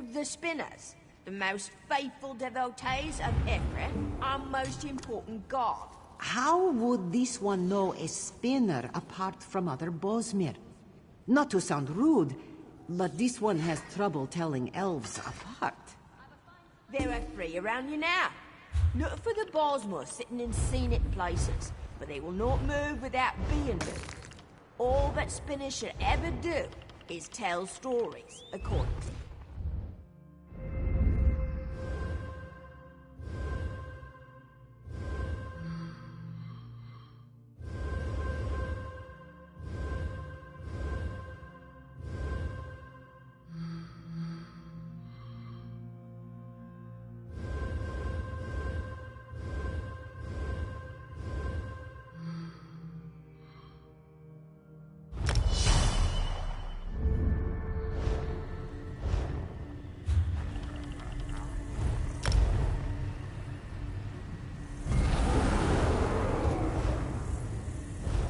of the spinners, the most faithful devotees of Ifrit, our most important god. How would this one know a spinner apart from other Bosmir? Not to sound rude, but this one has trouble telling elves apart. There are 3 around you now. Look for the Bosmor sitting in scenic places, but they will not move without being moved. All that spinners should ever do is tell stories, according to you.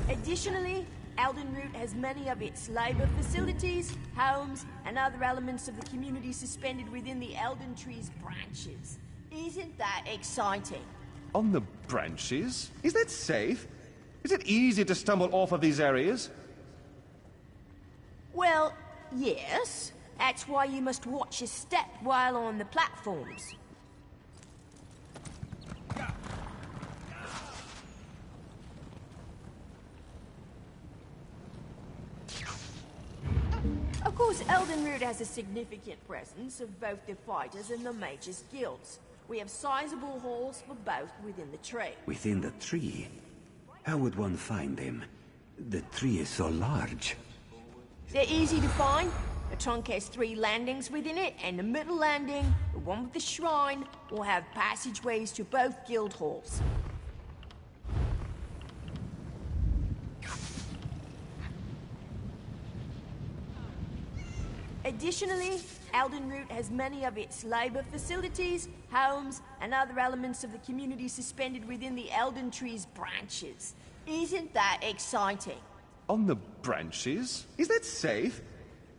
Additionally, Eldenroot has many of its labor facilities, homes, and other elements of the community suspended within the Elden Tree's branches. Isn't that exciting? On the branches? Is that safe? Is it easy to stumble off of these areas? Well, yes. That's why you must watch your step while on the platforms. Of course, Eldenroot has a significant presence of both the fighters and the mages' guilds. We have sizable halls for both within the tree. Within the tree? How would one find them? The tree is so large. They're easy to find. The trunk has 3 landings within it, and the middle landing, the one with the shrine, will have passageways to both guild halls. Additionally, Eldenroot has many of its labor facilities, homes, and other elements of the community suspended within the Elden Tree's branches. Isn't that exciting? On the branches? Is that safe?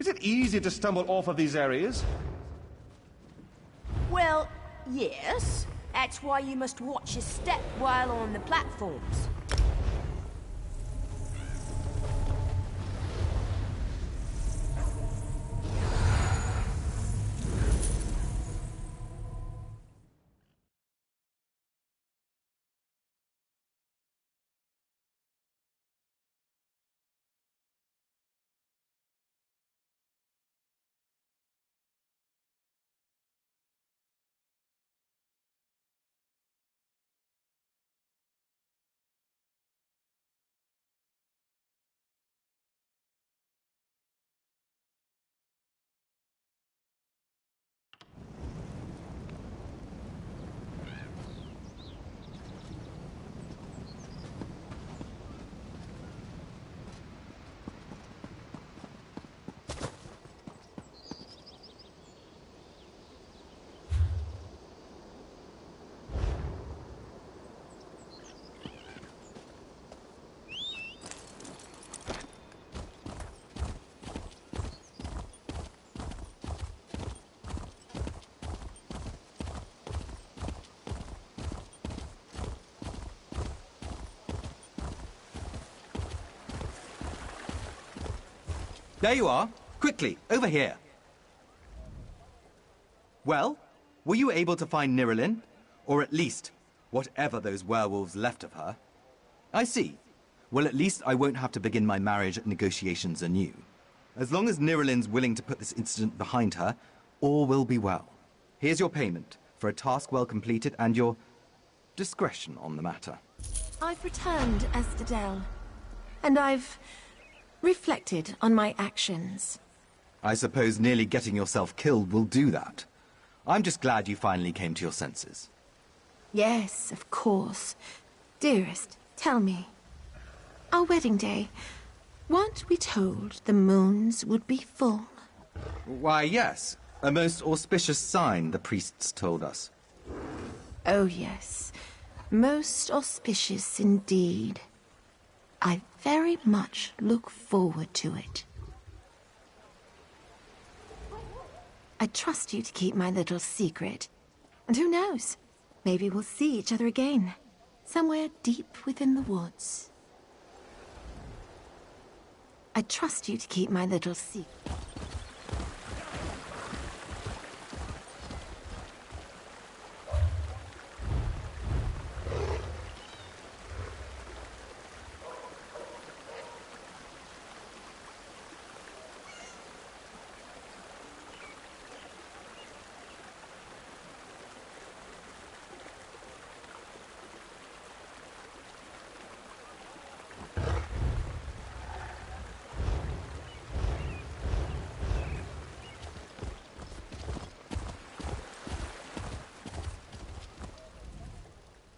Is it easy to stumble off of these areas? Well, yes. That's why you must watch your step while on the platforms. There you are. Quickly, over here. Well, were you able to find Nirelin? Or at least, whatever those werewolves left of her? I see. Well, at least I won't have to begin my marriage negotiations anew. As long as Nirelin's willing to put this incident behind her, all will be well. Here's your payment for a task well completed and your discretion on the matter. I've returned, Estadel, and I've reflected on my actions. I suppose nearly getting yourself killed will do that. I'm just glad you finally came to your senses. Yes, of course. Dearest, tell me. Our wedding day, weren't we told the moons would be full? Why, yes. A most auspicious sign, the priests told us. Oh, yes. Most auspicious indeed. I very much look forward to it. I trust you to keep my little secret. And who knows? Maybe we'll see each other again. Somewhere deep within the woods. I trust you to keep my little secret.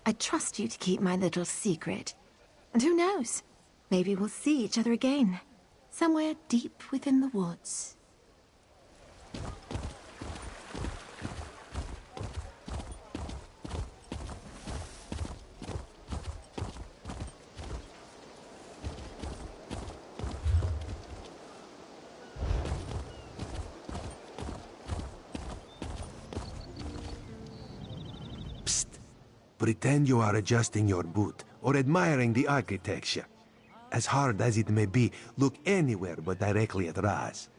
I trust you to keep my little secret. And who knows? Maybe we'll see each other again. Somewhere deep within the woods. Pretend you are adjusting your boot or admiring the architecture. As hard as it may be, look anywhere but directly at Raz.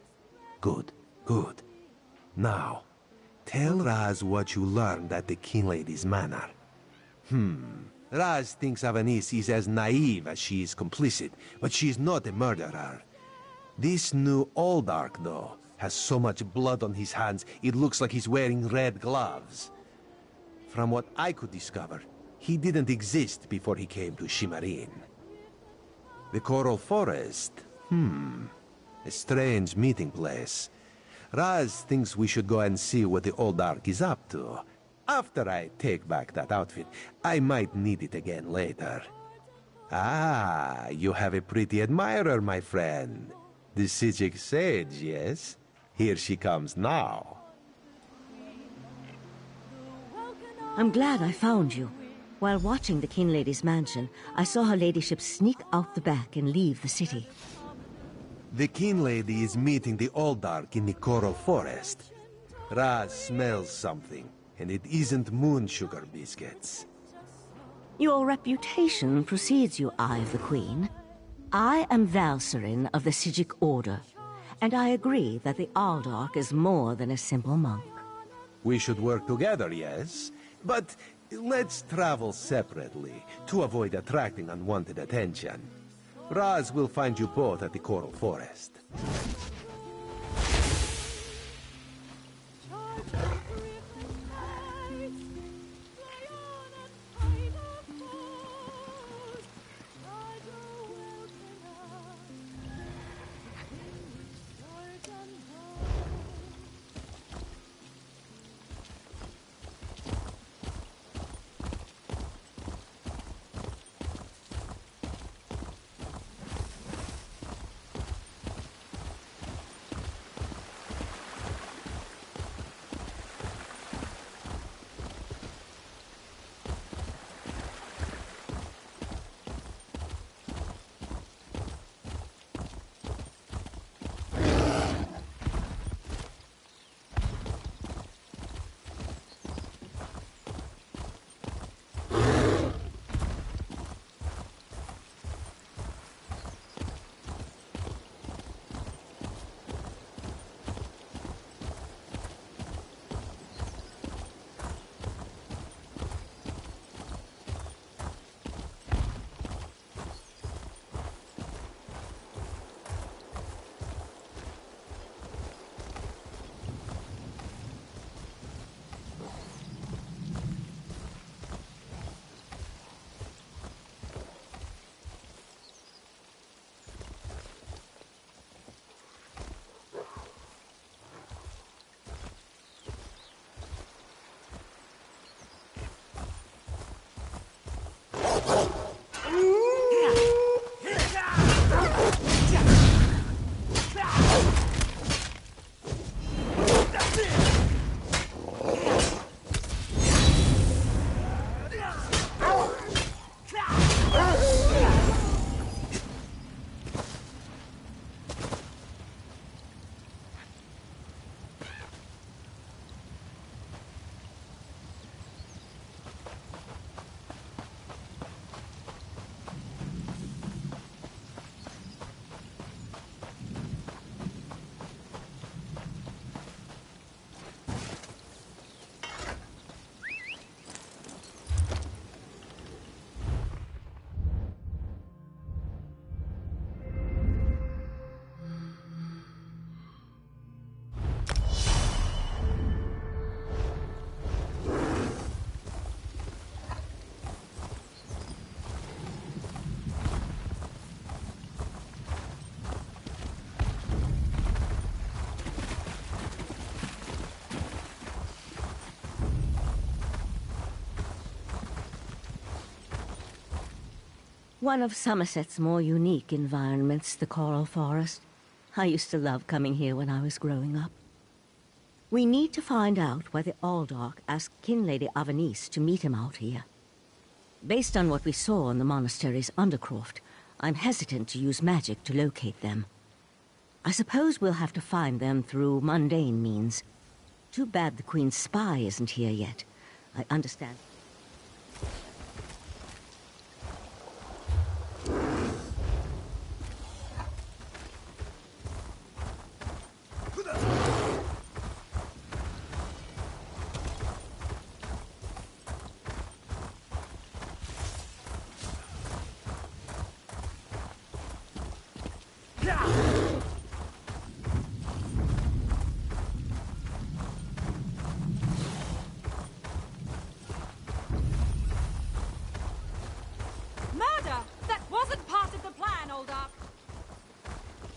Good, good. Now, tell Raz what you learned at the King Lady's manor. Raz thinks Avanis is as naive as she is complicit, but she is not a murderer. This new Oldark, though, has so much blood on his hands, it looks like he's wearing red gloves. From what I could discover, he didn't exist before he came to Shimmarin. The Coral Forest? A strange meeting place. Raz thinks we should go and see what the Oldark is up to. After I take back that outfit, I might need it again later. Ah, you have a pretty admirer, my friend. The Sijic Sage, yes? Here she comes now. I'm glad I found you. While watching the King Lady's mansion, I saw her ladyship sneak out the back and leave the city. The King Lady is meeting the Oldark in the Coral Forest. Raz smells something, and it isn't moon sugar biscuits. Your reputation precedes you, Eye of the Queen. I am Valserin of the Sijic Order, and I agree that the Oldark is more than a simple monk. We should work together, yes? But let's travel separately to avoid attracting unwanted attention. Raz will find you both at the Coral Forest. One of Somerset's more unique environments, the Coral Forest. I used to love coming here when I was growing up. We need to find out why the Aldark asked King Lady Avanice to meet him out here. Based on what we saw in the monastery's undercroft, I'm hesitant to use magic to locate them. I suppose we'll have to find them through mundane means. Too bad the Queen's spy isn't here yet. I understand.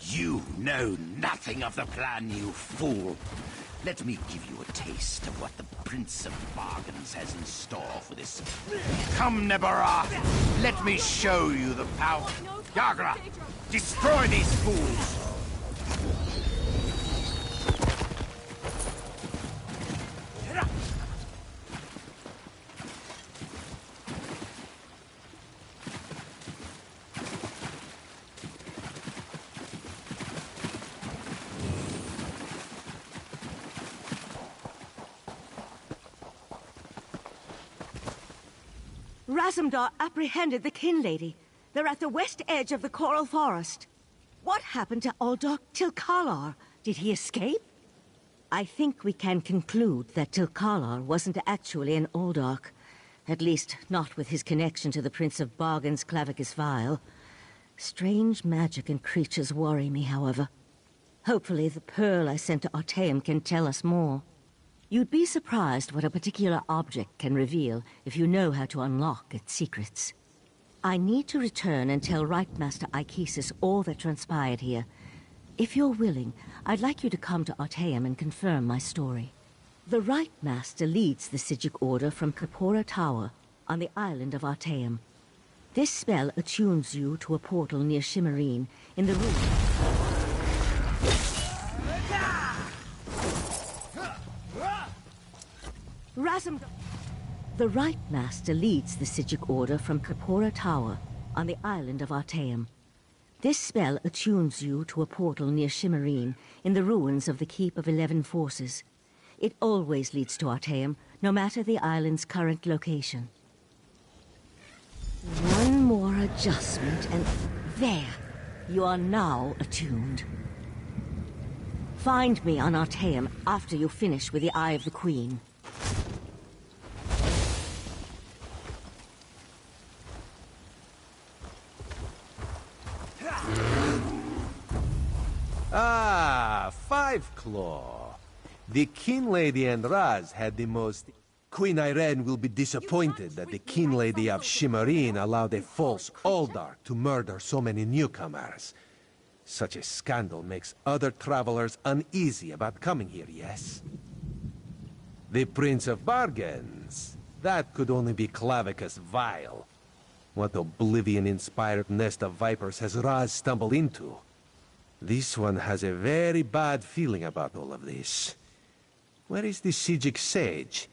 You know nothing of the plan, you fool. Let me give you a taste of what the Prince of Bargains has in store for this. Come, Nebara! Let me show you the power. Yagra, destroy these fools! Razumdar apprehended the Kin Lady. They're at the west edge of the Coral Forest. What happened to Aldark Tilkalar? Did he escape? I think we can conclude that Tilkalar wasn't actually an Aldark. At least, not with his connection to the Prince of Bargain's Clavicus Vial. Strange magic and creatures worry me, however. Hopefully the pearl I sent to Artaeum can tell us more. You'd be surprised what a particular object can reveal if you know how to unlock its secrets. I need to return and tell Right Master Ikesis all that transpired here. If you're willing, I'd like you to come to Artaeum and confirm my story. The Right Master leads the Sigic Order from Kapora Tower on the island of Artaeum. This spell attunes you to a portal near Shimmerine in the room. Razumdar. The Right Master leads the Sigic Order from Kapora Tower on the island of Artaeum. This spell attunes you to a portal near Shimmerine in the ruins of the Keep of 11 Forces. It always leads to Artaeum, no matter the island's current location. One more adjustment and there, you are now attuned. Find me on Artaeum after you finish with the Eye of the Queen. Ah, Five Claw. The Kin Lady and Raz had the most... Queen Irene will be disappointed that the Kin Lady of Shimmerine allowed a false Aldark to murder so many newcomers. Such a scandal makes other travelers uneasy about coming here, yes? The Prince of Bargains. That could only be Clavicus Vial. What oblivion-inspired nest of vipers has Raz stumbled into? This one has a very bad feeling about all of this. Where is the Sigic Sage?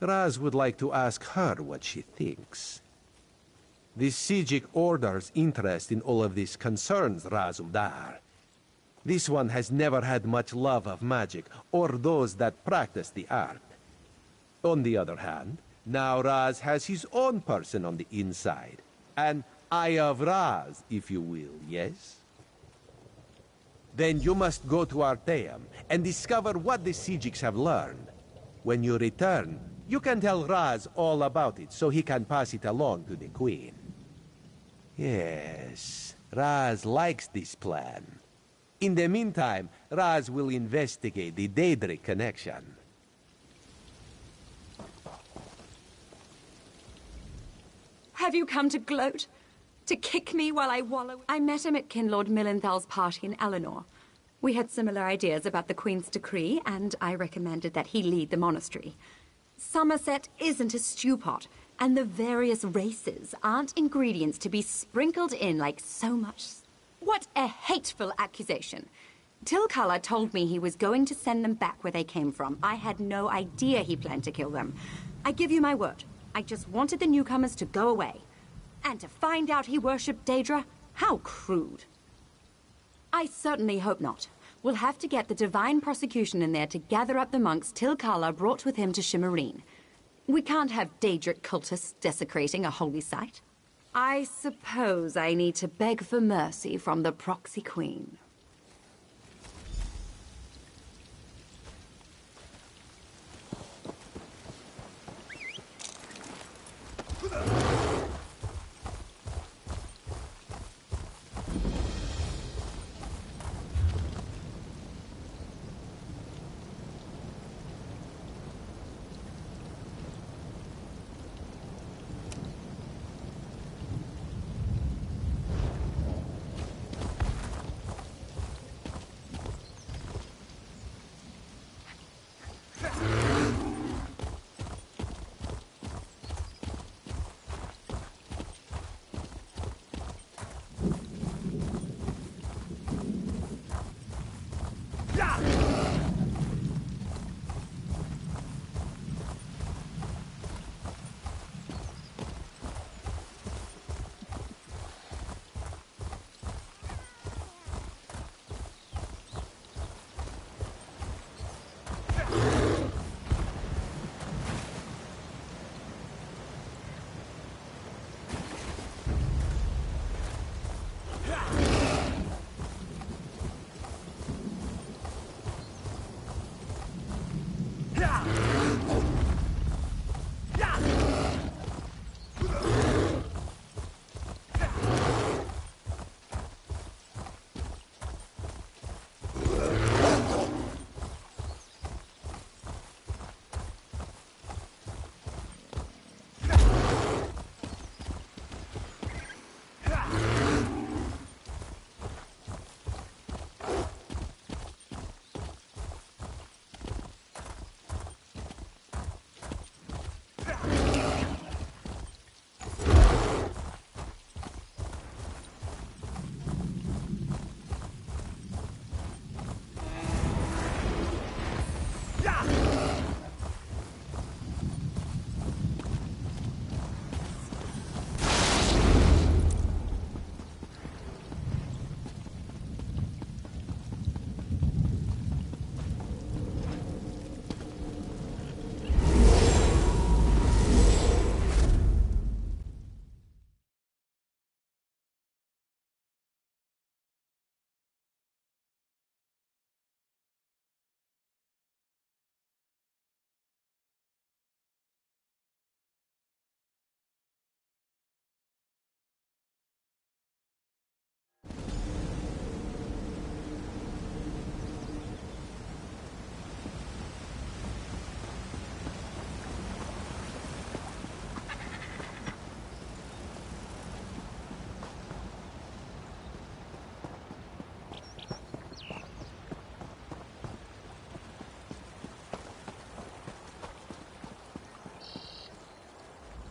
Raz would like to ask her what she thinks. The Sigic Order's interest in all of this concerns Razumdar. This one has never had much love of magic, or those that practice the art. On the other hand, now Raz has his own person on the inside. An Eye of Raz, if you will, yes? Then you must go to Artaeum and discover what the Sigics have learned. When you return, you can tell Raz all about it so he can pass it along to the Queen. Yes, Raz likes this plan. In the meantime, Raz will investigate the Daedric connection. Have you come to gloat? To kick me while I wallow? I met him at Kinlord Millenthal's party in Eleanor. We had similar ideas about the Queen's decree, and I recommended that he lead the monastery. Summerset isn't a stew pot. And the various races aren't ingredients to be sprinkled in like so much... What a hateful accusation. Tilcala told me he was going to send them back where they came from. I had no idea he planned to kill them. I give you my word. I just wanted the newcomers to go away. And to find out he worshipped Daedra? How crude. I certainly hope not. We'll have to get the Divine Prosecution in there to gather up the monks Tilcala brought with him to Shimmerine. We can't have Daedric cultists desecrating a holy site. I suppose I need to beg for mercy from the proxy queen.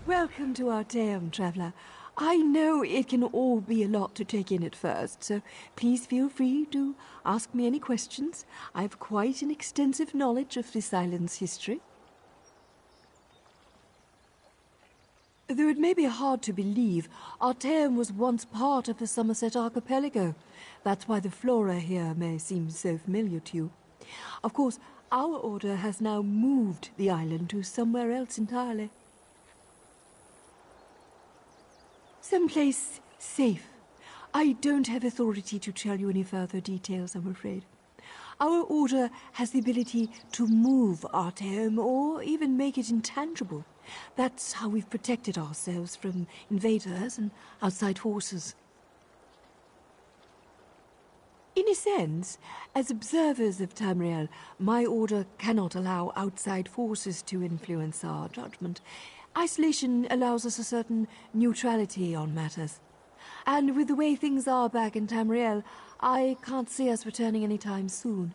Welcome to Arteum, traveler. I know it can all be a lot to take in at first, so please feel free to ask me any questions. I have quite an extensive knowledge of this island's history. Though it may be hard to believe, Arteum was once part of the Summerset archipelago. That's why the flora here may seem so familiar to you. Of course, our order has now moved the island to somewhere else entirely. Someplace safe. I don't have authority to tell you any further details, I'm afraid. Our order has the ability to move Arteum or even make it intangible. That's how we've protected ourselves from invaders and outside forces. In a sense, as observers of Tamriel, my order cannot allow outside forces to influence our judgment. Isolation allows us a certain neutrality on matters. And with the way things are back in Tamriel, I can't see us returning anytime soon.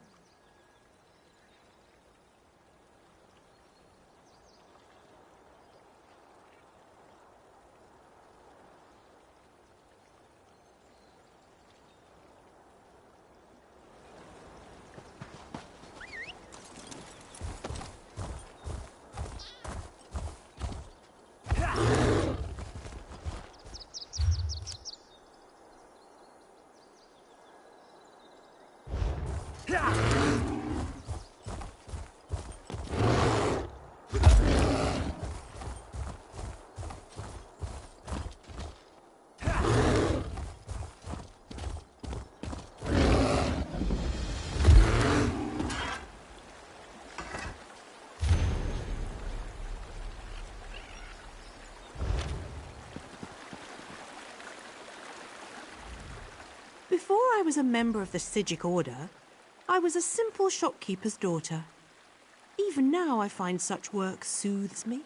Before I was a member of the Sijic Order, I was a simple shopkeeper's daughter. Even now I find such work soothes me.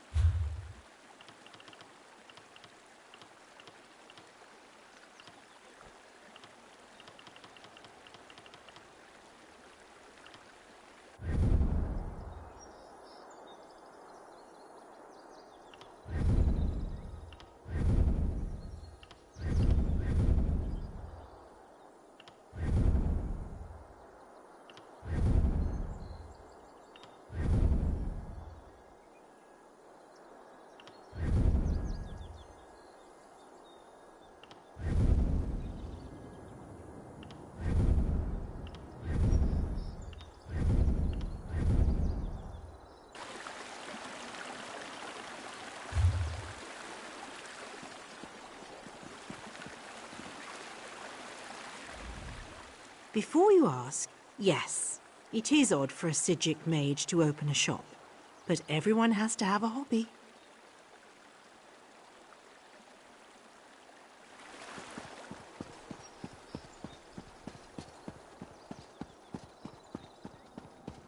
Before you ask, yes, it is odd for a Sijic mage to open a shop, but everyone has to have a hobby.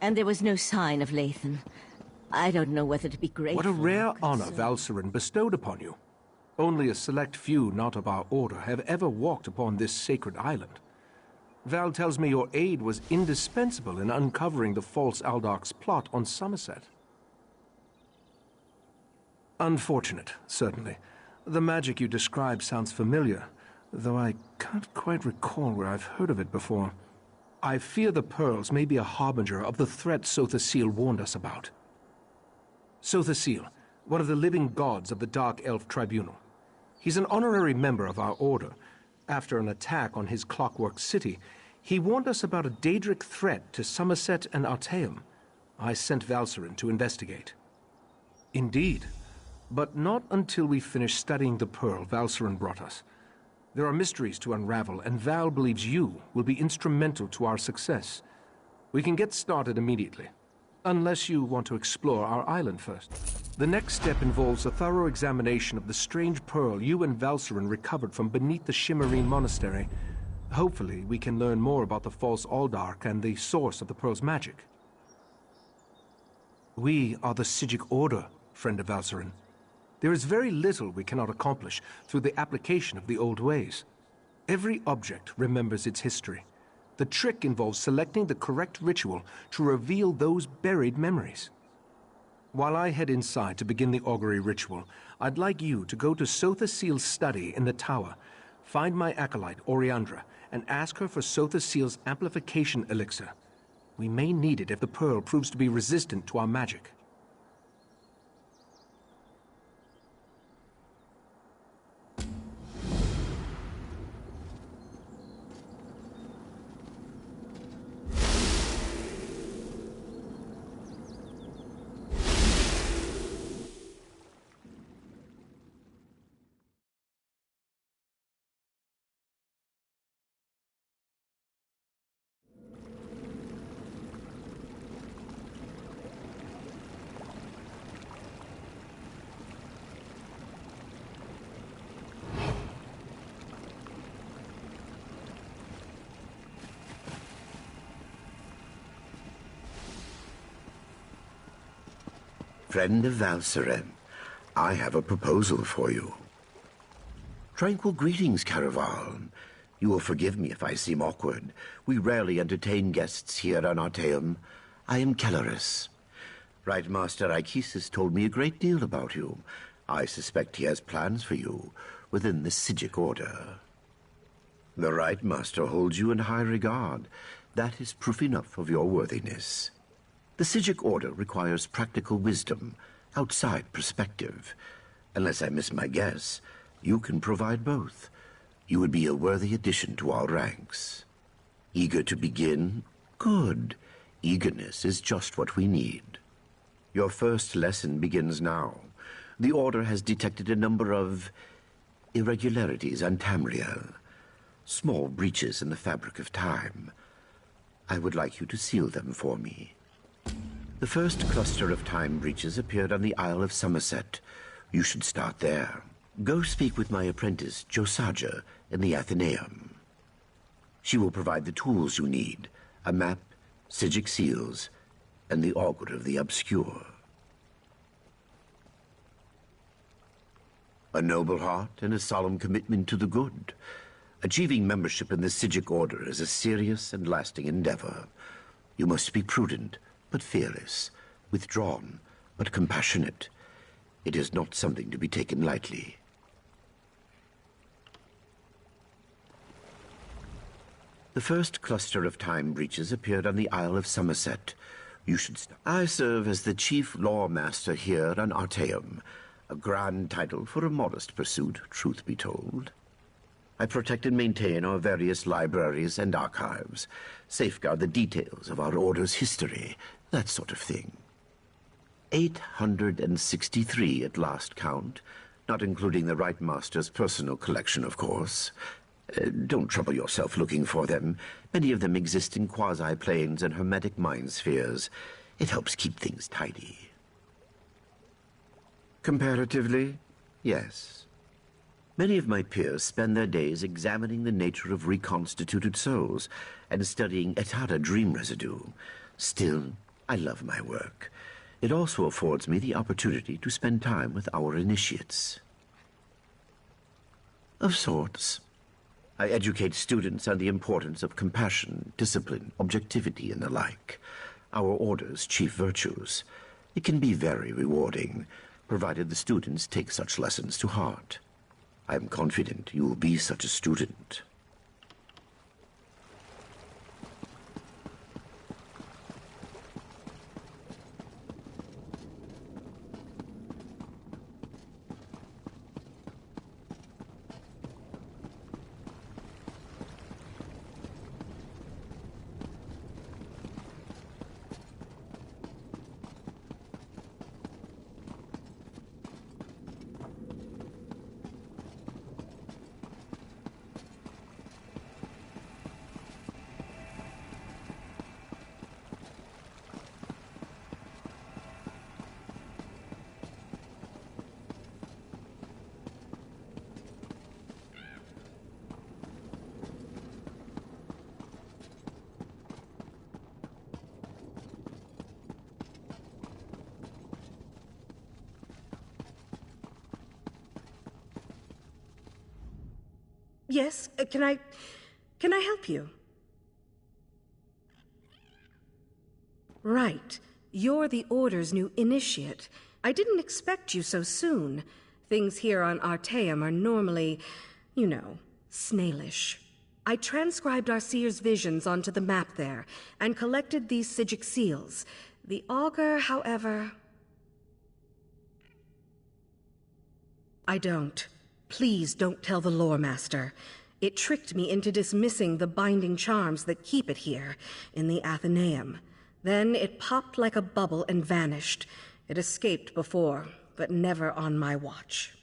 And there was no sign of Lathan. I don't know whether to be grateful. What a rare honor Valserin bestowed upon you. Only a select few not of our order have ever walked upon this sacred island. Val tells me your aid was indispensable in uncovering the false Aldarch's plot on Summerset. Unfortunate, certainly. The magic you describe sounds familiar, though I can't quite recall where I've heard of it before. I fear the pearls may be a harbinger of the threat Sothasil warned us about. Sothasil, one of the living gods of the Dark Elf Tribunal. He's an honorary member of our order. After an attack on his Clockwork City, he warned us about a Daedric threat to Summerset and Artaeum. I sent Valserin to investigate. Indeed, but not until we finish studying the pearl Valserin brought us. There are mysteries to unravel, and Val believes you will be instrumental to our success. We can get started immediately, unless you want to explore our island first. The next step involves a thorough examination of the strange pearl you and Valserin recovered from beneath the Shimmerine Monastery. Hopefully, we can learn more about the false Aldarch and the source of the pearl's magic. We are the Sijic Order, friend of Valserin. There is very little we cannot accomplish through the application of the old ways. Every object remembers its history. The trick involves selecting the correct ritual to reveal those buried memories. While I head inside to begin the augury ritual, I'd like you to go to Sothasil's study in the tower, find my acolyte, Oriandra, and ask her for Sothasil's amplification elixir. We may need it if the pearl proves to be resistant to our magic. Friend of Valserin, I have a proposal for you. Tranquil greetings, Caraval. You will forgive me if I seem awkward. We rarely entertain guests here on Artaeum. I am Kelleris. Right Master Ichesis told me a great deal about you. I suspect he has plans for you within the Sijic Order. The Right Master holds you in high regard. That is proof enough of your worthiness. The Sijic Order requires practical wisdom, outside perspective. Unless I miss my guess, you can provide both. You would be a worthy addition to our ranks. Eager to begin? Good. Eagerness is just what we need. Your first lesson begins now. The Order has detected a number of irregularities on Tamriel. Small breaches in the fabric of time. I would like you to seal them for me. The first cluster of time breaches appeared on the Isle of Summerset. You should start there. Go speak with my apprentice, Josaja, in the Athenaeum. She will provide the tools you need, a map, Sijic seals, and the Augur of the Obscure. A noble heart and a solemn commitment to the good. Achieving membership in the Sijic Order is a serious and lasting endeavor. You must be prudent, but fearless, withdrawn, but compassionate. It is not something to be taken lightly. The first cluster of time breaches appeared on the Isle of Summerset. You should stop. I serve as the chief law master here on Artaeum, a grand title for a modest pursuit, truth be told. I protect and maintain our various libraries and archives, safeguard the details of our order's history, that sort of thing. 863 at last count, not including the Right Master's personal collection, of course. Don't trouble yourself looking for them. Many of them exist in quasi-planes and hermetic mind spheres. It helps keep things tidy. Comparatively, yes. Many of my peers spend their days examining the nature of reconstituted souls and studying Etara dream residue. Still, I love my work. It also affords me the opportunity to spend time with our initiates. Of sorts. I educate students on the importance of compassion, discipline, objectivity, and the like. Our order's chief virtues. It can be very rewarding, provided the students take such lessons to heart. I am confident you will be such a student. Yes, can I help you? Right. You're the Order's new initiate. I didn't expect you so soon. Things here on Artaeum are normally, you know, snailish. I transcribed our seer's visions onto the map there, and collected these Sijic seals. The Augur, however... I don't. Please don't tell the Lore Master. It tricked me into dismissing the binding charms that keep it here, in the Athenaeum. Then it popped like a bubble and vanished. It escaped before, but never on my watch.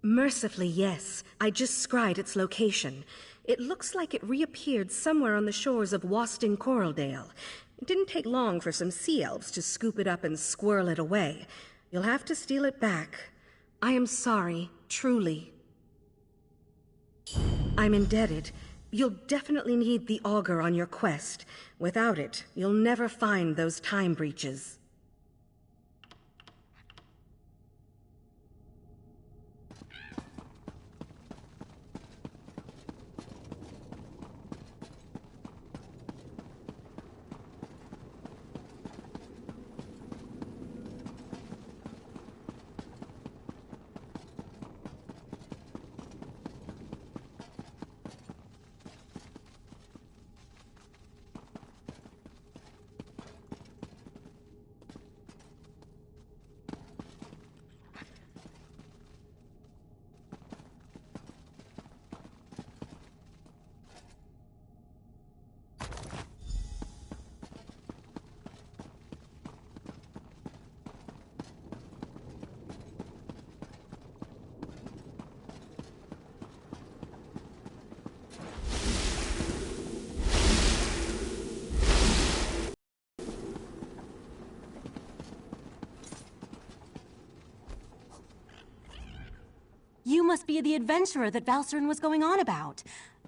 Mercifully, yes. I just scried its location. It looks like it reappeared somewhere on the shores of Wastin Coraldale. It didn't take long for some sea elves to scoop it up and squirrel it away. You'll have to steal it back. I am sorry, truly. I'm indebted. You'll definitely need the Augur on your quest. Without it, you'll never find those time breaches. must be the adventurer that Valcerin was going on about.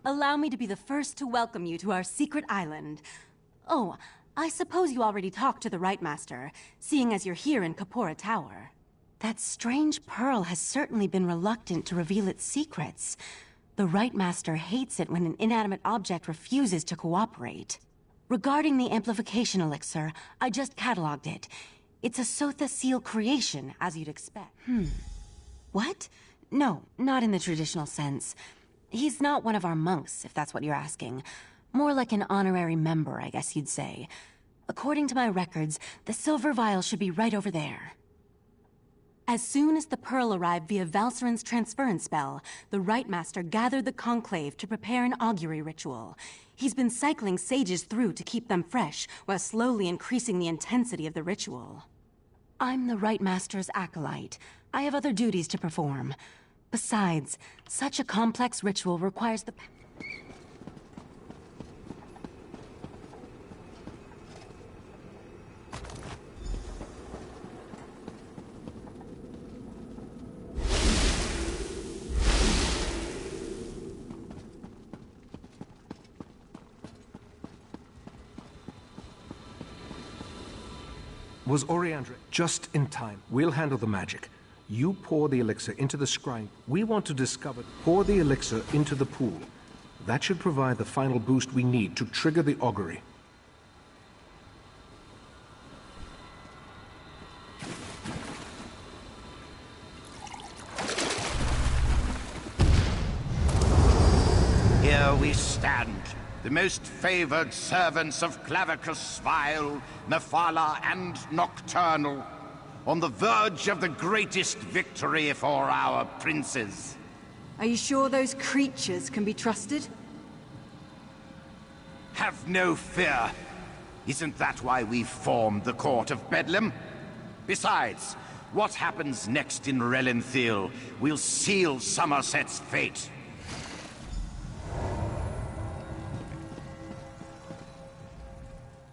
Allow me to be the first to welcome you to our secret island. Oh, I suppose you already talked to the Rite Master, seeing as you're here in Kapora Tower. That strange pearl has certainly been reluctant to reveal its secrets. The Rite Master hates it when an inanimate object refuses to cooperate. Regarding the amplification elixir, I just cataloged it. It's a Sotha Seal creation, as you'd expect. What? No, not in the traditional sense. He's not one of our monks, if that's what you're asking. More like an honorary member, I guess you'd say. According to my records, the silver vial should be right over there. As soon as the pearl arrived via Valcerin's transference spell, the Rite Master gathered the conclave to prepare an augury ritual. He's been cycling sages through to keep them fresh, while slowly increasing the intensity of the ritual. I'm the Rite Master's acolyte. I have other duties to perform. Besides, such a complex ritual requires the... Was Oriandra just in time? We'll handle the magic. You pour the elixir into the scrying. We want to discover. Pour the elixir into the pool. That should provide the final boost we need to trigger the augury. Here we stand, the most favored servants of Clavicus Vile, Nephila, and Nocturnal, on the verge of the greatest victory for our princes. Are you sure those creatures can be trusted? Have no fear. Isn't that why we formed the Court of Bedlam? Besides, what happens next in Relenthiel will seal Summerset's fate.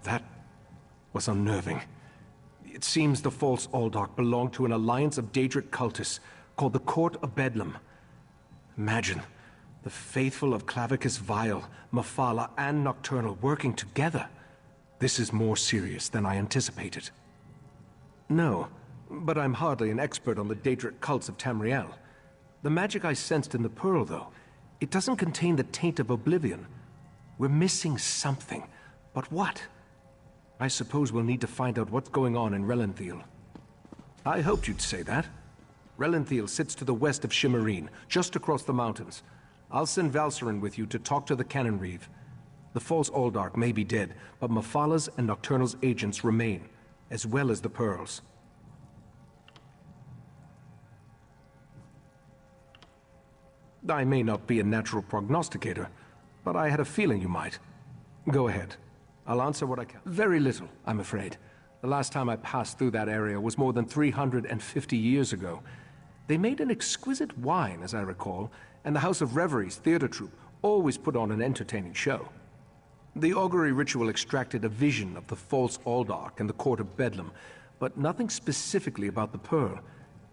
That was unnerving. It seems the false Aldark belonged to an alliance of Daedric cultists called the Court of Bedlam. Imagine the faithful of Clavicus Vile, Mephala, and Nocturnal working together. This is more serious than I anticipated. No, but I'm hardly an expert on the Daedric cults of Tamriel. The magic I sensed in the pearl, though, it doesn't contain the taint of oblivion. We're missing something. But what? I suppose we'll need to find out what's going on in Relenthiel. I hoped you'd say that. Relenthiel sits to the west of Shimmerine, just across the mountains. I'll send Valcerin with you to talk to the Cannon Reeve. The false Aldark may be dead, but Mephala's and Nocturnal's agents remain, as well as the pearls. I may not be a natural prognosticator, but I had a feeling you might. Go ahead. I'll answer what I can. Very little, I'm afraid. The last time I passed through that area was more than 350 years ago. They made an exquisite wine, as I recall, and the House of Reveries theater troupe always put on an entertaining show. The augury ritual extracted a vision of the false Aldark and the Court of Bedlam, but nothing specifically about the pearl.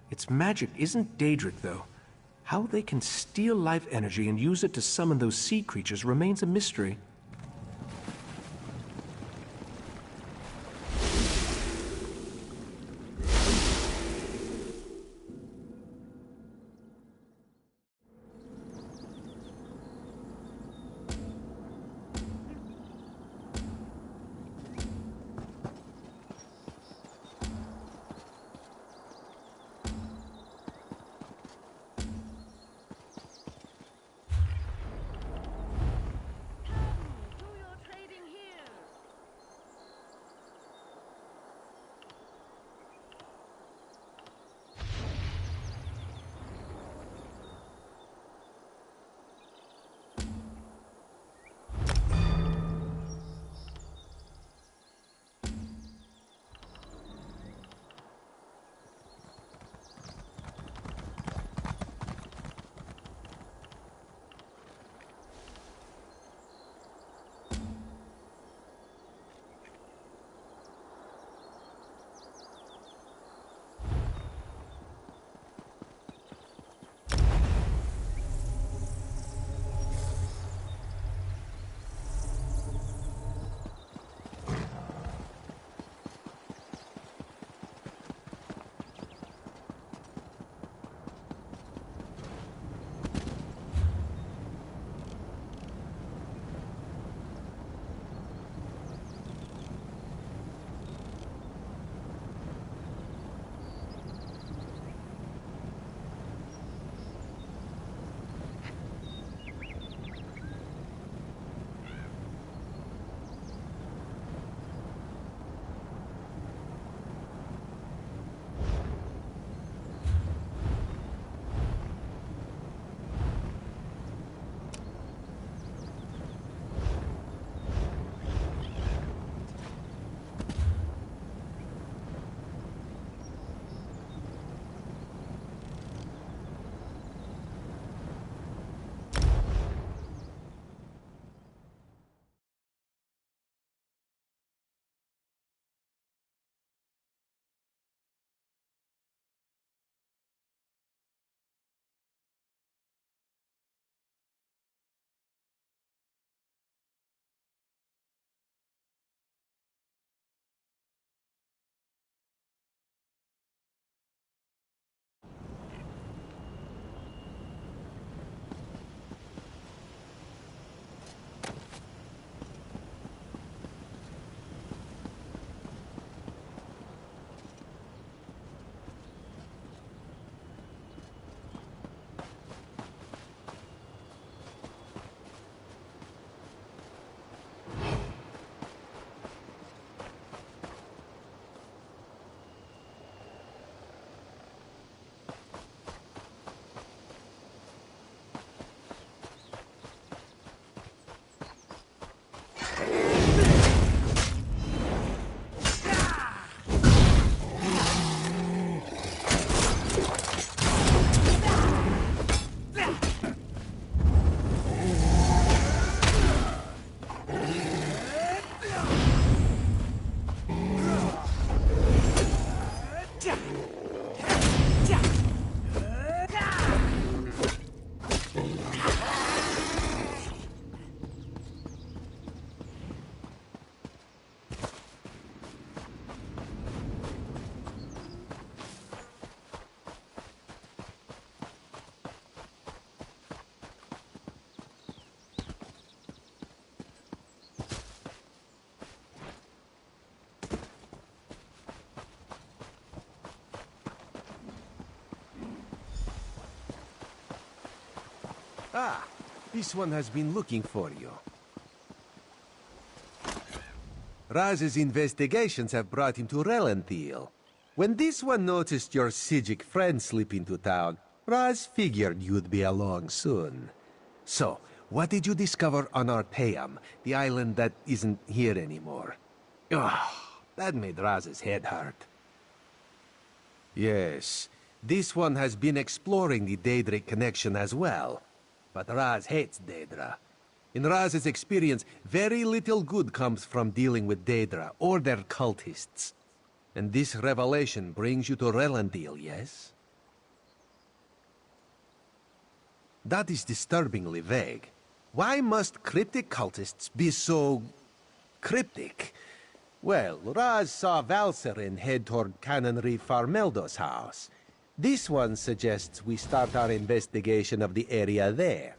Its magic isn't Daedric, though. How they can steal life energy and use it to summon those sea creatures remains a mystery. Ah, this one has been looking for you. Raz's investigations have brought him to Relenthiel. When this one noticed your Sijic friend slip into town, Raz figured you'd be along soon. So, what did you discover on Arteum, the island that isn't here anymore? Ugh, that made Raz's head hurt. Yes, this one has been exploring the Daedric connection as well. But Raz hates Daedra. In Raz's experience, very little good comes from dealing with Daedra or their cultists. And this revelation brings you to Relenthiel, yes? That is disturbingly vague. Why must cryptic cultists be so... cryptic? Well, Raz saw Valserin head toward Canonry Farmeldo's house. This one suggests we start our investigation of the area there.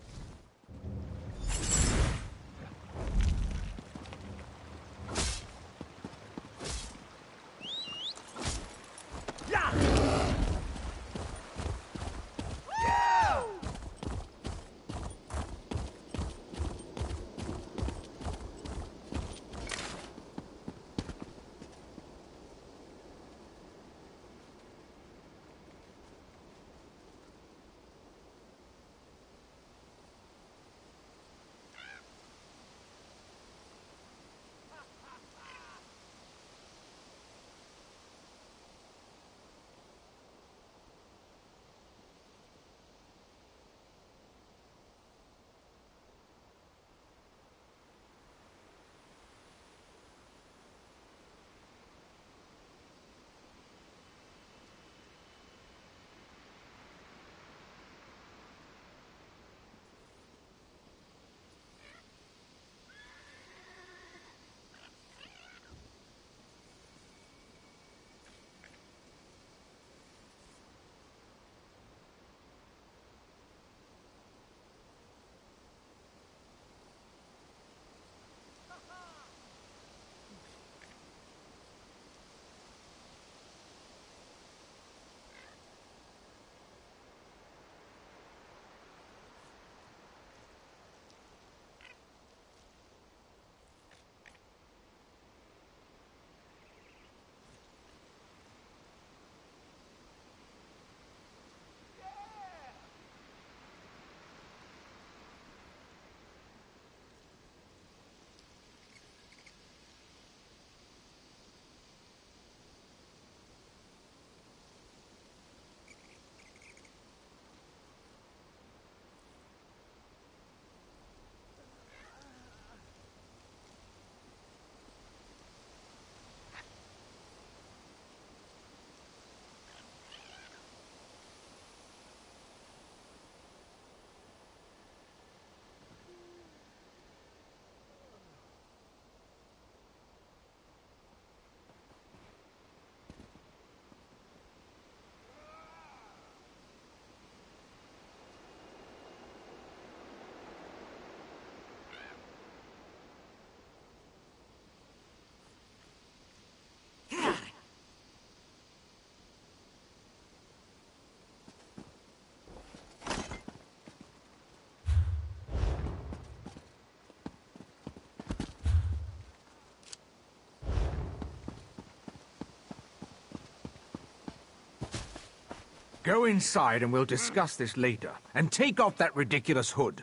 Go inside and we'll discuss this later. And take off that ridiculous hood.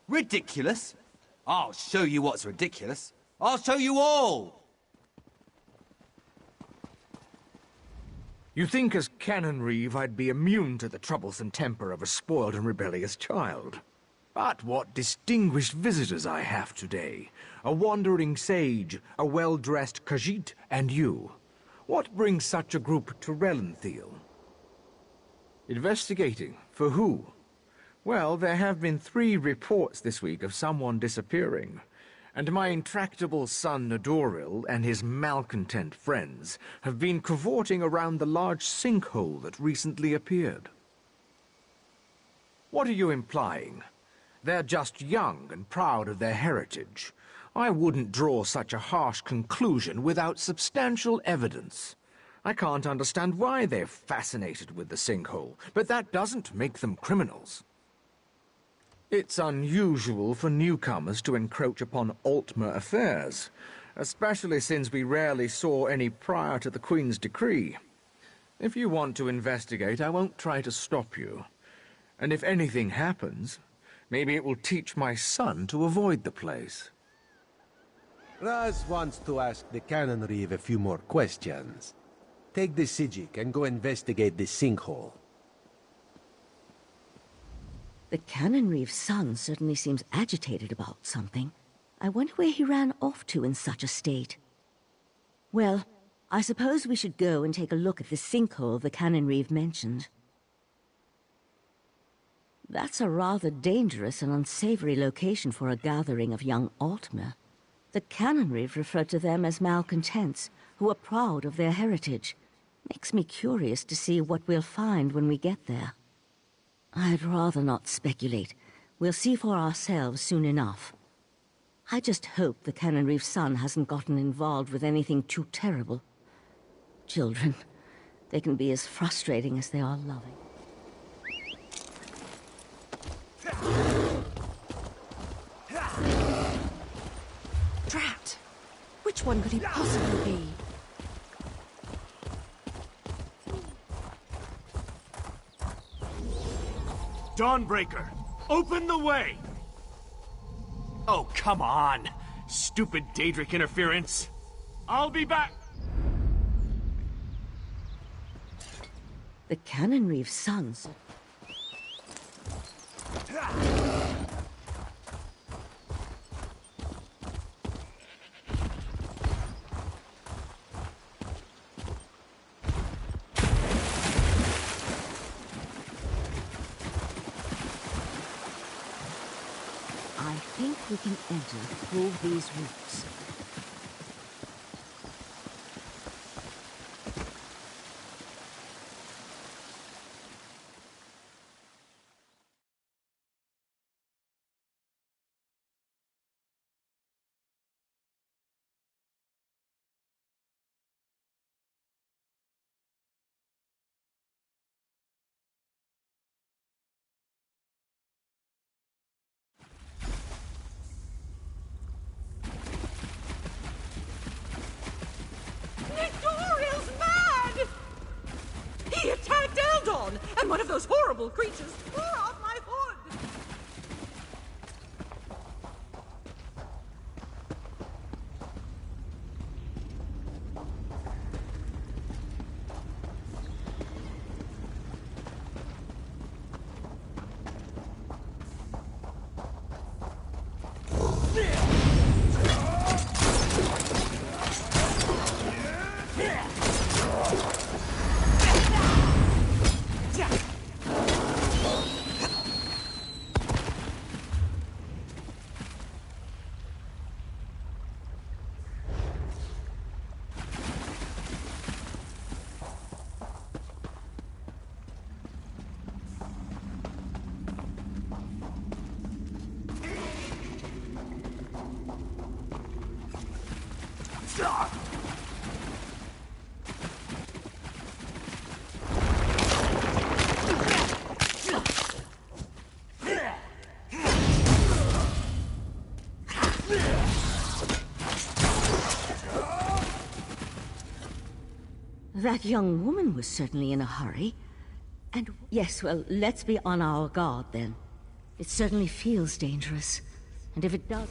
Ridiculous? I'll show you what's ridiculous. I'll show you all! You think as Canon Reeve I'd be immune to the troublesome temper of a spoiled and rebellious child. But what distinguished visitors I have today. A wandering sage, a well-dressed Khajiit, and you. What brings such a group to Relenthiel? Investigating. For who? Well, there have been 3 reports this week of someone disappearing. And my intractable son Nadoril and his malcontent friends have been cavorting around the large sinkhole that recently appeared. What are you implying? They're just young and proud of their heritage. I wouldn't draw such a harsh conclusion without substantial evidence. I can't understand why they're fascinated with the sinkhole, but that doesn't make them criminals. It's unusual for newcomers to encroach upon Altmer affairs, especially since we rarely saw any prior to the Queen's decree. If you want to investigate, I won't try to stop you. And if anything happens, maybe it will teach my son to avoid the place. Raz wants to ask the Cannon Reeve a few more questions. Take the Sijik and go investigate this sinkhole. The Cannon Reeve's son certainly seems agitated about something. I wonder where he ran off to in such a state. Well, I suppose we should go and take a look at the sinkhole the Cannon Reeve mentioned. That's a rather dangerous and unsavory location for a gathering of young Altmer. The Cannon Reeve referred to them as malcontents, who are proud of their heritage. Makes me curious to see what we'll find when we get there. I'd rather not speculate. We'll see for ourselves soon enough. I just hope the Cannon Reeve's son hasn't gotten involved with anything too terrible. Children, they can be as frustrating as they are loving. Drat! Which one could he possibly be? Dawnbreaker, open the way! Oh, come on! Stupid Daedric interference! I'll be back! The Cannon Reeve's sons. I think we can enter through these roots. He attacked Eldon, and one of those horrible creatures tore off my hood! That young woman was certainly in a hurry. And yes, well, let's be on our guard then. It certainly feels dangerous. And if it does...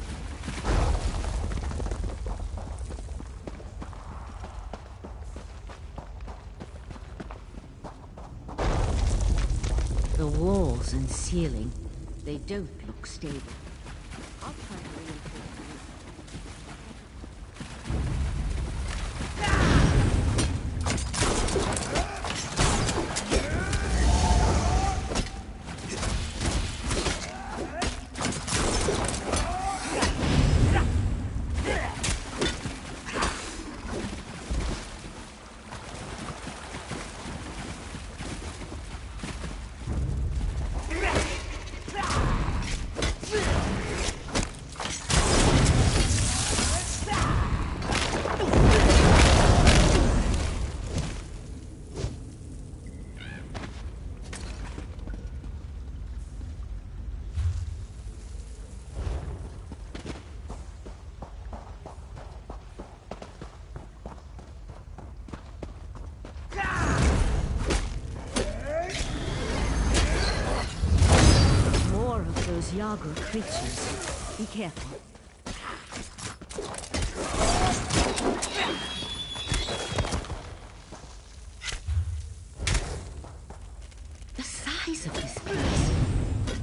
The walls and ceiling, they don't look stable. I'll try to reinforce them. Yagra creatures. Be careful. The size of this place.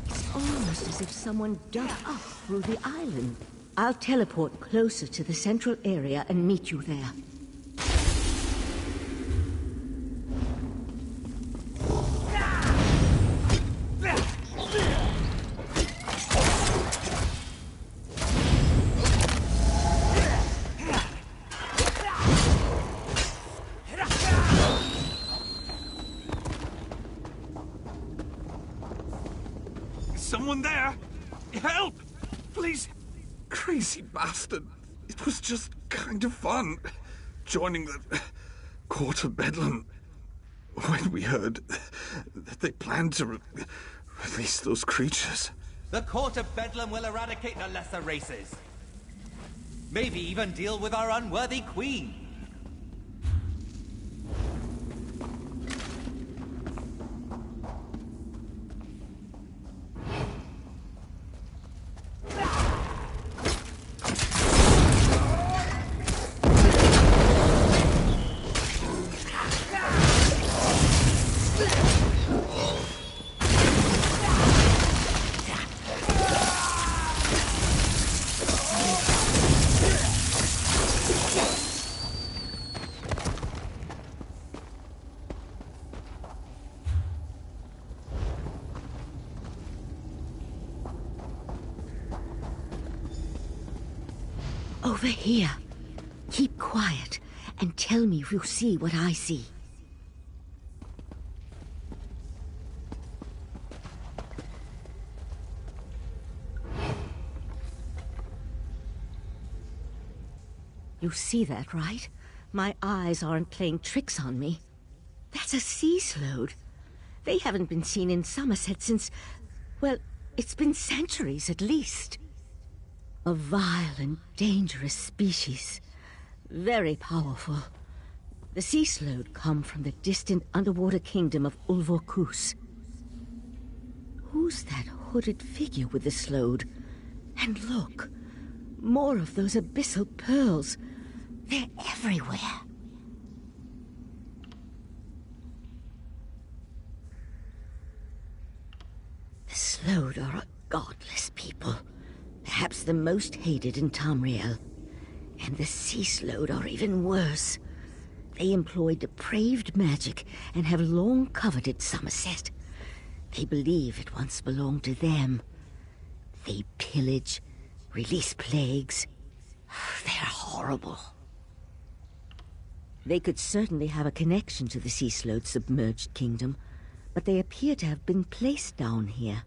It's almost as if someone dug up through the island. I'll teleport closer to the central area and meet you there. Someone there? Help! Please! Crazy bastard. It was just kind of fun. Joining the Court of Bedlam. When we heard that they planned to release those creatures. The Court of Bedlam will eradicate the lesser races. Maybe even deal with our unworthy queen. Over here. Keep quiet and tell me if you see what I see. You see that, right? My eyes aren't playing tricks on me. That's a sea slode. They haven't been seen in Summerset since, well, it's been centuries at least. A vile and dangerous species. Very powerful. The sea slode come from the distant underwater kingdom of Ulvorkus. Who's that hooded figure with the slode? And look, more of those abyssal pearls. They're everywhere. The slode are a godless people. Perhaps the most hated in Tamriel. And the sea slode are even worse. They employ depraved magic and have long coveted Summerset. They believe it once belonged to them. They pillage, release plagues. They're horrible. They could certainly have a connection to the sea slode's submerged kingdom, but they appear to have been placed down here.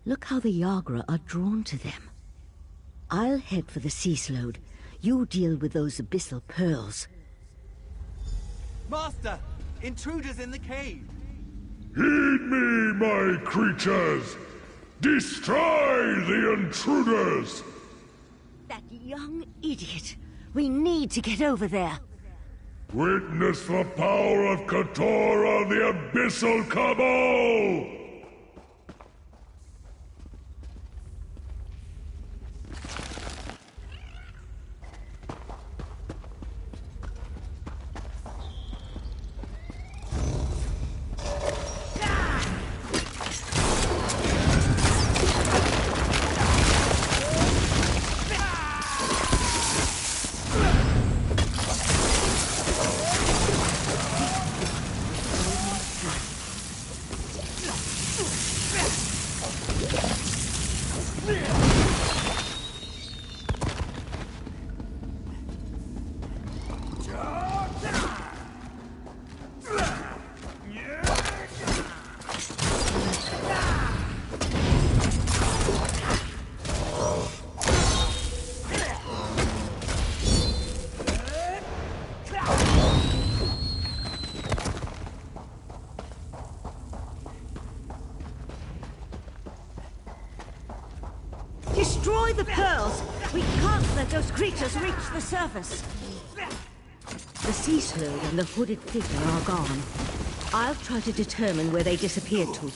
Look how the Yagra are drawn to them. I'll head for the sea slode. You deal with those abyssal pearls. Master! Intruders in the cave! Heed me, my creatures! Destroy the intruders! That young idiot! We need to get over there. Witness the power of Katora, the Abyssal Cabal! Destroy the pearls! We can't let those creatures reach the surface! The sea slode and the hooded figure are gone. I'll try to determine where they disappeared to.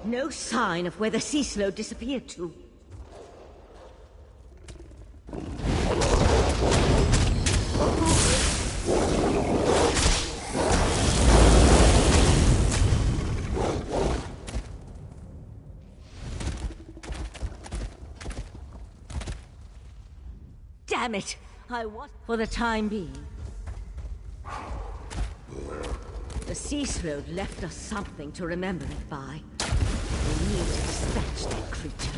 No sign of where the sea slow disappeared to. Damn it! I was for the time being. The sea slow left us something to remember it by. We need to dispatch that creature.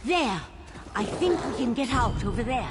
There! I think we can get out over there.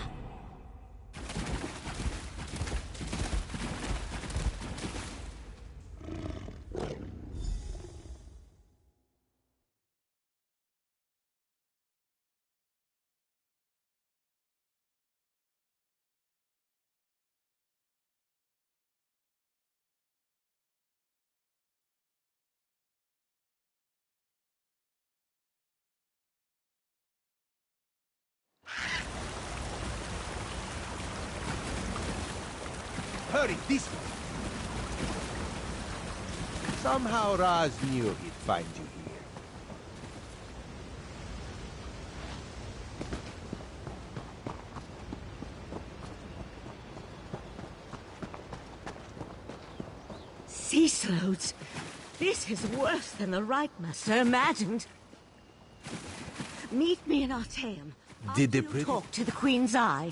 Hurry, this way. Somehow Raz knew he'd find you here. Sea slows. This is worse than the right master imagined. Meet me in Artaeum. Did the I'll talk to the Queen's Eye.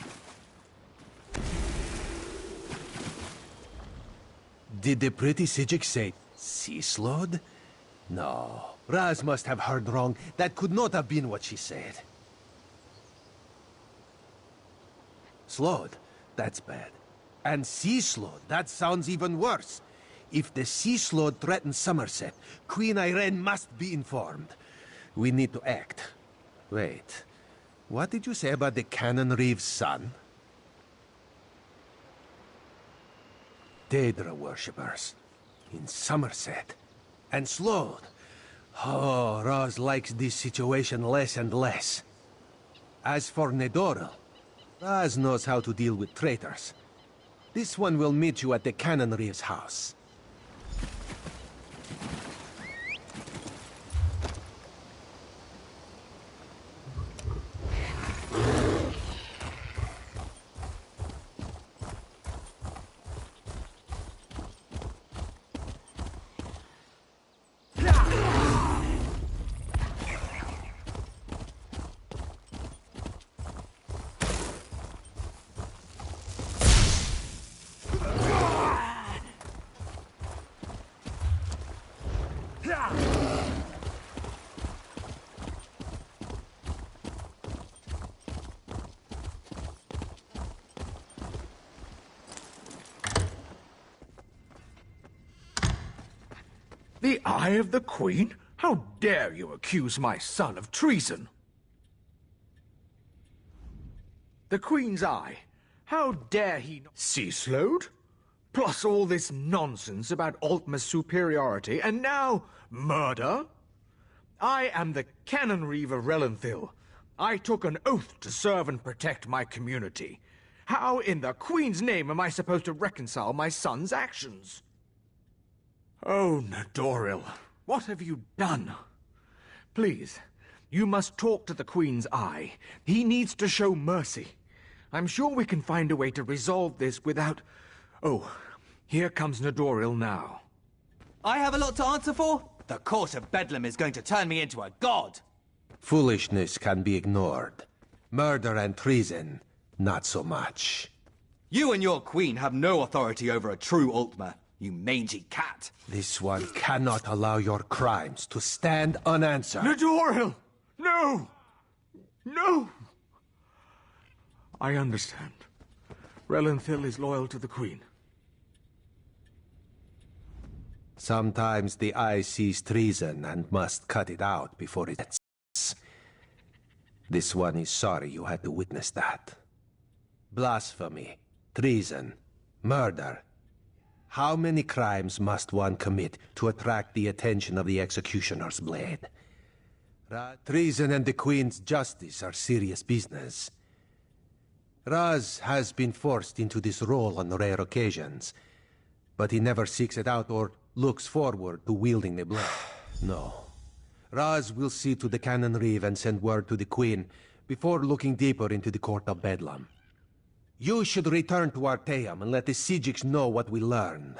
Did the pretty Sijik say sea slowed? No. Raz must have heard wrong. That could not have been what she said. Slowed? That's bad. And sea slowed? That sounds even worse. If the sea slowed threatens Summerset, Queen Irene must be informed. We need to act. Wait. What did you say about the Cannon Reeve's son? Daedra worshippers. In Summerset. And slowed. Oh, Raz likes this situation less and less. As for Nedoril, Raz knows how to deal with traitors. This one will meet you at the Cannon Reeve's house. The Eye of the Queen? How dare you accuse my son of treason? The Queen's Eye? How dare he not... Sea slowed? Plus all this nonsense about Altmer's superiority, and now murder? I am the Canon Reeve of Relenthil. I took an oath to serve and protect my community. How in the Queen's name am I supposed to reconcile my son's actions? Oh, Nedoril, what have you done? Please, You must talk to the Queen's Eye. He needs to show mercy. I'm sure we can find a way to resolve this without... Oh, here comes Nadoril now. I have a lot to answer for? The court of Bedlam is going to turn me into a god. Foolishness can be ignored. Murder and treason, not so much. You and your queen have no authority over a true Altmer, you mangy cat. This one cannot allow your crimes to stand unanswered. Nadoril! No! No! I understand. Relenthil is loyal to the Queen. Sometimes the eye sees treason and must cut it out before it ends. This one is sorry you had to witness that. Blasphemy, treason, murder. How many crimes must one commit to attract the attention of the executioner's blade? Treason and the Queen's justice are serious business. Raz has been forced into this role on rare occasions, but he never seeks it out or looks forward to wielding the blade. No. Raz will see to the Cannon Reeve and send word to the Queen before looking deeper into the Court of Bedlam. You should return to Artaeum and let the Sijiks know what we learned.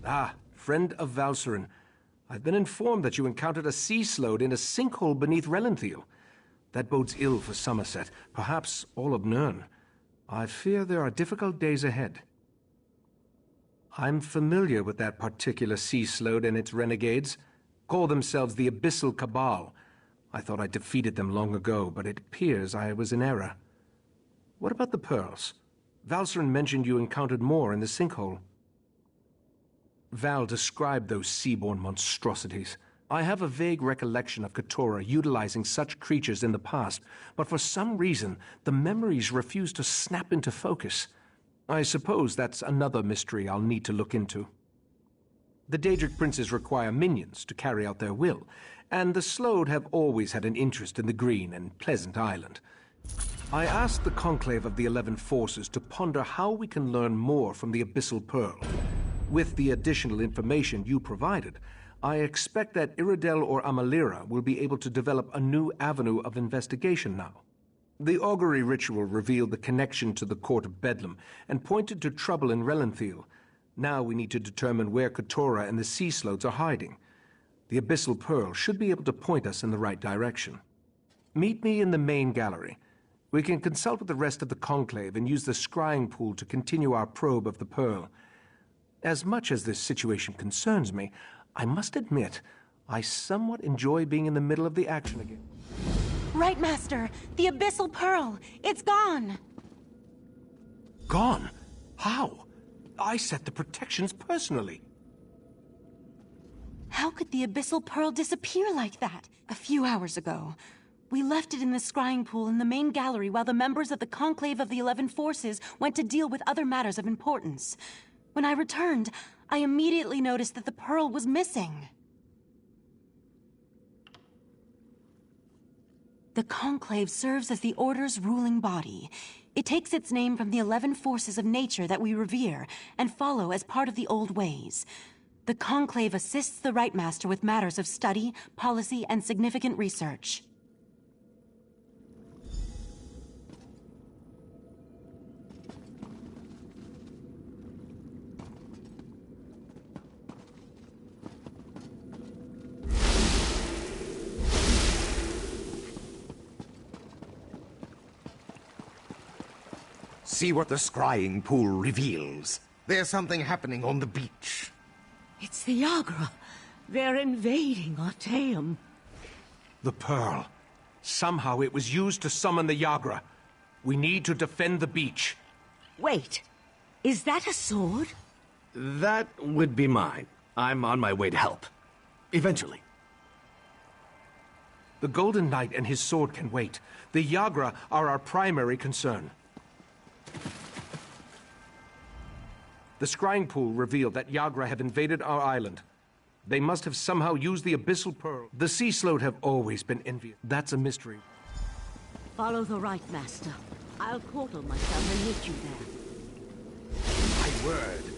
Ah, friend of Valcerin. I've been informed that you encountered a sea sload in a sinkhole beneath Relenthil. That bodes ill for Summerset, perhaps all of Nirn. I fear there are difficult days ahead. I'm familiar with that particular sea sload and its renegades. Call themselves the Abyssal Cabal. I thought I defeated them long ago, but it appears I was in error. What about the pearls? Valcerin mentioned you encountered more in the sinkhole. Val described those seaborne monstrosities. I have a vague recollection of Keturah utilizing such creatures in the past, but for some reason, the memories refuse to snap into focus. I suppose that's another mystery I'll need to look into. The Daedric princes require minions to carry out their will, and the Slode have always had an interest in the green and pleasant island. I asked the Conclave of the 11 Forces to ponder how we can learn more from the Abyssal Pearl. With the additional information you provided, I expect that Iridel or Amalira will be able to develop a new avenue of investigation now. The augury ritual revealed the connection to the Court of Bedlam and pointed to trouble in Relenthiel. Now we need to determine where Keturah and the Sea Sloats are hiding. The Abyssal Pearl should be able to point us in the right direction. Meet me in the main gallery. We can consult with the rest of the Conclave and use the scrying pool to continue our probe of the Pearl. As much as this situation concerns me, I must admit, I somewhat enjoy being in the middle of the action again. Right, Master! The Abyssal Pearl! It's gone! Gone? How? I set the protections personally. How could the Abyssal Pearl disappear like that? A few hours ago. We left it in the scrying pool in the main gallery while the members of the Conclave of the 11 Forces went to deal with other matters of importance. When I returned, I immediately noticed that the pearl was missing. The Conclave serves as the Order's ruling body. It takes its name from the 11 forces of nature that we revere and follow as part of the old ways. The Conclave assists the Right Master with matters of study, policy, and significant research. See what the scrying pool reveals. There's something happening on the beach. It's the Yagra. They're invading Artaeum. The Pearl. Somehow it was used to summon the Yagra. We need to defend the beach. Wait. Is that a sword? That would be mine. I'm on my way to help. Eventually. The Golden Knight and his sword can wait. The Yagra are our primary concern. The scrying pool revealed that Yagra have invaded our island. They must have somehow used the Abyssal Pearl. The Sea Sloat have always been envious. That's a mystery. Follow the Right Master. I'll portal myself and meet you there. My word.